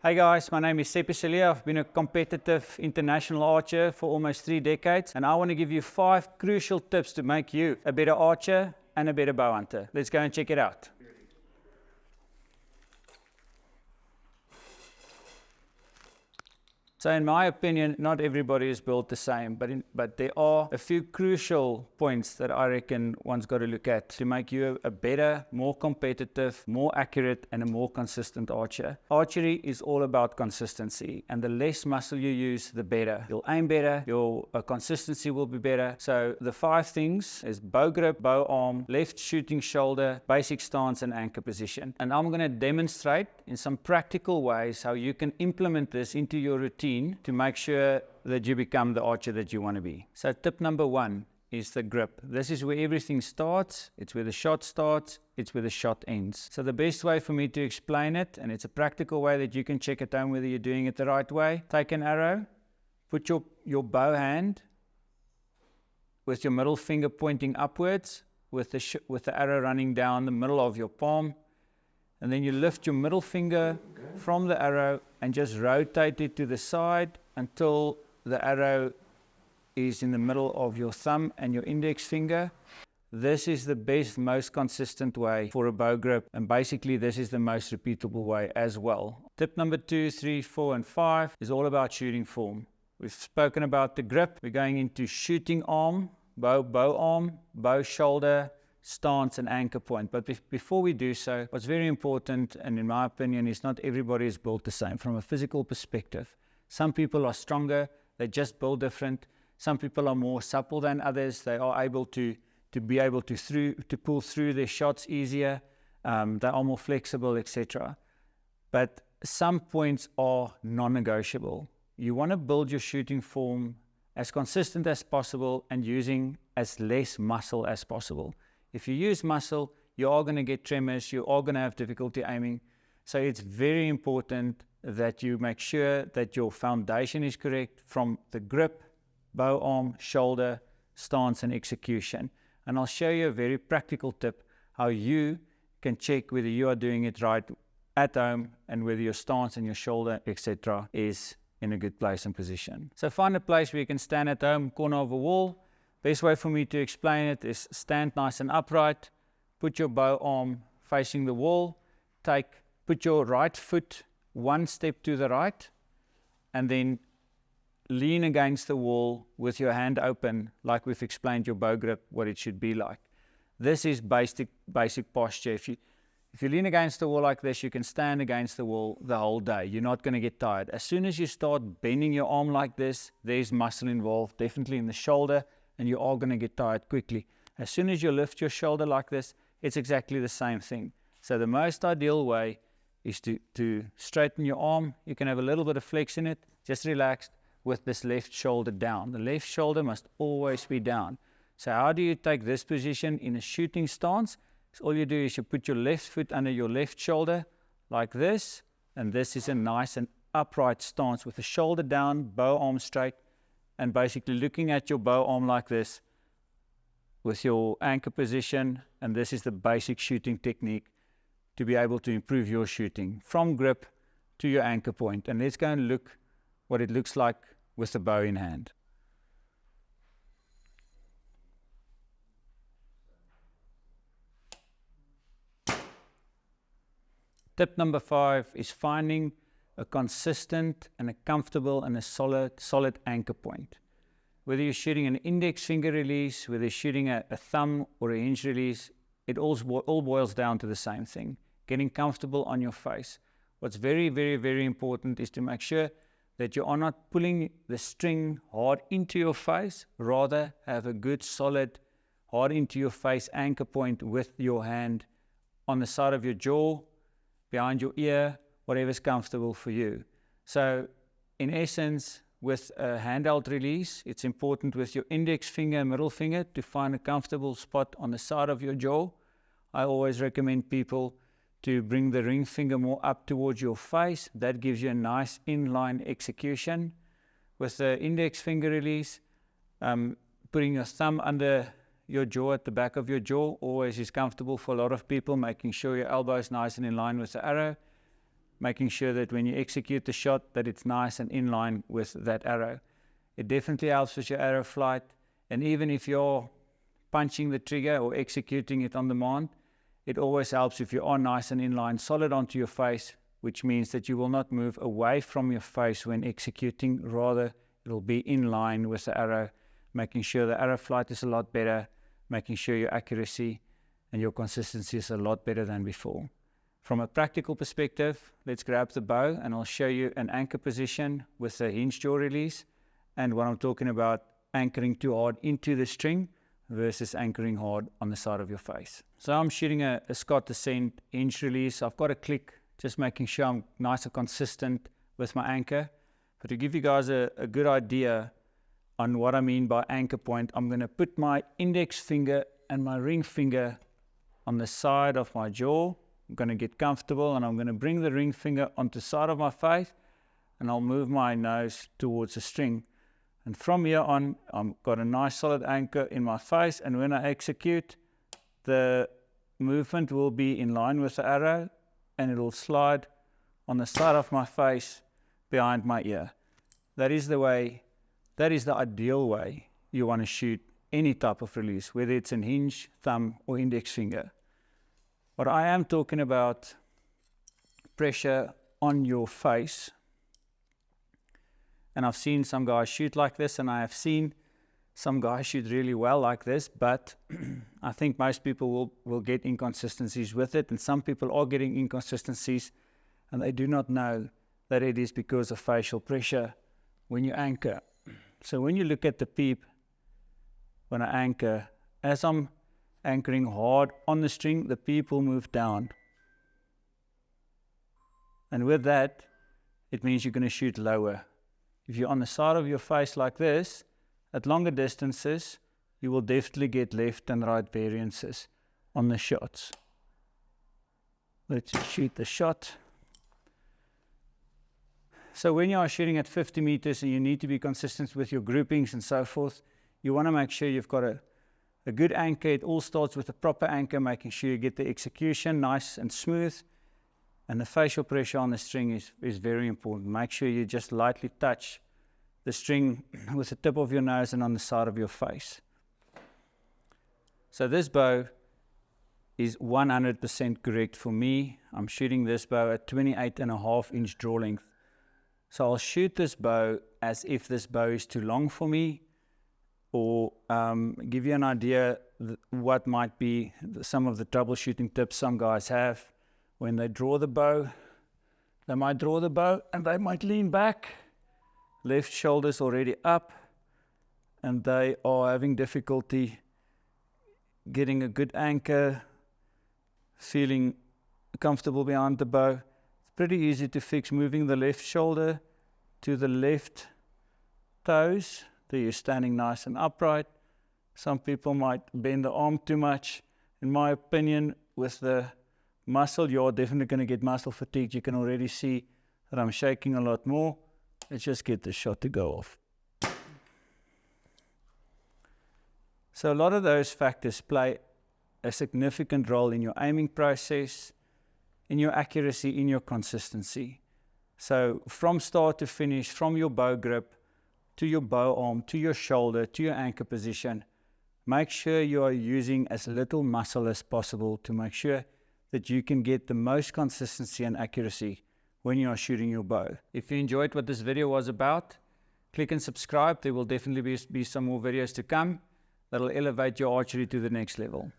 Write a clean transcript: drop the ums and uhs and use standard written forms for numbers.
Hey guys, my name is Seppie Cilliers. I've been a competitive international archer for almost 3 decades, and I want to give you 5 crucial tips to make you a better archer and a better bow hunter. Let's go and check it out. So in my opinion, not everybody is built the same, but there are a few crucial points that I reckon one's got to look at to make you a better, more competitive, more accurate, and a more consistent archer. Archery is all about consistency, and the less muscle you use, the better. You'll aim better, your consistency will be better. So the 5 things is bow grip, bow arm, left shooting shoulder, basic stance, and anchor position. And I'm going to demonstrate in some practical ways how you can implement this into your routine to make sure that you become the archer that you want to be. So tip number 1 is the grip. This is where everything starts. It's where the shot starts. It's where the shot ends. So the best way for me to explain it, and it's a practical way that you can check at home whether you're doing it the right way. Take an arrow, put your bow hand with your middle finger pointing upwards, with the arrow running down the middle of your palm. And then you lift your middle finger from the arrow and just rotate it to the side until the arrow is in the middle of your thumb and your index finger. This is the best, most consistent way for a bow grip, and basically this is the most repeatable way as well. Tip number 2, 3, 4, and 5 is all about shooting form. We've spoken about the grip. We're going into shooting arm, bow arm, bow shoulder, stance, and anchor point. But before we do so, what's very important, and in my opinion, is not everybody is built the same from a physical perspective. Some people are stronger, they just build different. Some people are more supple than others. They are able to pull through their shots easier. They are more flexible, etc. But some points are non-negotiable. You want to build your shooting form as consistent as possible and using as less muscle as possible. If you use muscle, you are going to get tremors, you are going to have difficulty aiming. So it's very important that you make sure that your foundation is correct from the grip, bow arm, shoulder, stance, and execution. And I'll show you a very practical tip how you can check whether you are doing it right at home and whether your stance and your shoulder, etc., is in a good place and position. So find a place where you can stand at home, corner of a wall. Best way for me to explain it is stand nice and upright, put your bow arm facing the wall, put your right foot 1 step to the right, and then lean against the wall with your hand open, like we've explained your bow grip, what it should be like. This is basic posture. If you lean against the wall like this, you can stand against the wall the whole day. You're not going to get tired. As soon as you start bending your arm like this, there's muscle involved, definitely in the shoulder, and you are going to get tired quickly. As soon as you lift your shoulder like this, it's exactly the same thing. So the most ideal way is to straighten your arm. You can have a little bit of flex in it, just relaxed, with this left shoulder down. The left shoulder must always be down. So how do you take this position in a shooting stance? So all you do is you put your left foot under your left shoulder like this, and this is a nice and upright stance with the shoulder down, bow arm straight, and basically looking at your bow arm like this with your anchor position. And this is the basic shooting technique to be able to improve your shooting from grip to your anchor point. And let's go and look what it looks like with the bow in hand. Tip number 5 is finding a consistent and a comfortable and a solid anchor point. Whether you're shooting an index finger release, whether you're shooting a thumb or a hinge release, it all boils down to the same thing, getting comfortable on your face. What's very, very, very important is to make sure that you are not pulling the string hard into your face, rather have a good solid hard into your face anchor point with your hand on the side of your jaw, behind your ear, whatever's comfortable for you. So in essence, with a handheld release, it's important with your index finger and middle finger to find a comfortable spot on the side of your jaw. I always recommend people to bring the ring finger more up towards your face. That gives you a nice inline execution. With the index finger release, putting your thumb under your jaw at the back of your jaw always is comfortable for a lot of people, making sure your elbow is nice and in line with the arrow. making sure that when you execute the shot that it's nice and in line with that arrow. It definitely helps with your arrow flight, and even if you're punching the trigger or executing it on demand, it always helps if you are nice and in line, solid onto your face, which means that you will not move away from your face when executing, rather it will be in line with the arrow, making sure the arrow flight is a lot better, making sure your accuracy and your consistency is a lot better than before. From a practical perspective, let's grab the bow and I'll show you an anchor position with a hinge jaw release, and what I'm talking about, anchoring too hard into the string versus anchoring hard on the side of your face. So I'm shooting a Scott Descent hinge release. I've got a click, just making sure I'm nice and consistent with my anchor. But to give you guys a good idea on what I mean by anchor point, I'm going to put my index finger and my ring finger on the side of my jaw. I'm going to get comfortable and I'm going to bring the ring finger onto the side of my face, and I'll move my nose towards the string. And from here on, I've got a nice solid anchor in my face, and when I execute, the movement will be in line with the arrow and it will slide on the side of my face behind my ear. That is the way, that is the ideal way you want to shoot any type of release, whether it's an hinge, thumb or index finger. What I am talking about, pressure on your face. And I've seen some guys shoot like this, and I have seen some guys shoot really well like this, but I think most people will get inconsistencies with it, and some people are getting inconsistencies and they do not know that it is because of facial pressure when you anchor. So when you look at the peep, when I anchor, as I'm anchoring hard on the string, the peep will move down. And with that, it means you're going to shoot lower. If you're on the side of your face like this, at longer distances, you will definitely get left and right variances on the shots. Let's shoot the shot. So when you are shooting at 50 meters and you need to be consistent with your groupings and so forth, you want to make sure you've got a good anchor. It all starts with a proper anchor, making sure you get the execution nice and smooth. And the facial pressure on the string is very important. Make sure you just lightly touch the string with the tip of your nose and on the side of your face. So this bow is 100% correct for me. I'm shooting this bow at 28.5 inch draw length. So I'll shoot this bow as if this bow is too long for me, or give you an idea what might be some of the troubleshooting tips some guys have. When they draw the bow, they might draw the bow and they might lean back, left shoulder's already up, and they are having difficulty getting a good anchor, feeling comfortable behind the bow. It's pretty easy to fix, moving the left shoulder to the left toes. There you're standing nice and upright. Some people might bend the arm too much. In my opinion, with the muscle, you're definitely going to get muscle fatigue. You can already see that I'm shaking a lot more. Let's just get the shot to go off. So a lot of those factors play a significant role in your aiming process, in your accuracy, in your consistency. So from start to finish, from your bow grip to your bow arm, to your shoulder, to your anchor position, make sure you are using as little muscle as possible to make sure that you can get the most consistency and accuracy when you are shooting your bow. If you enjoyed what this video was about, click and subscribe. There will definitely be some more videos to come that will elevate your archery to the next level.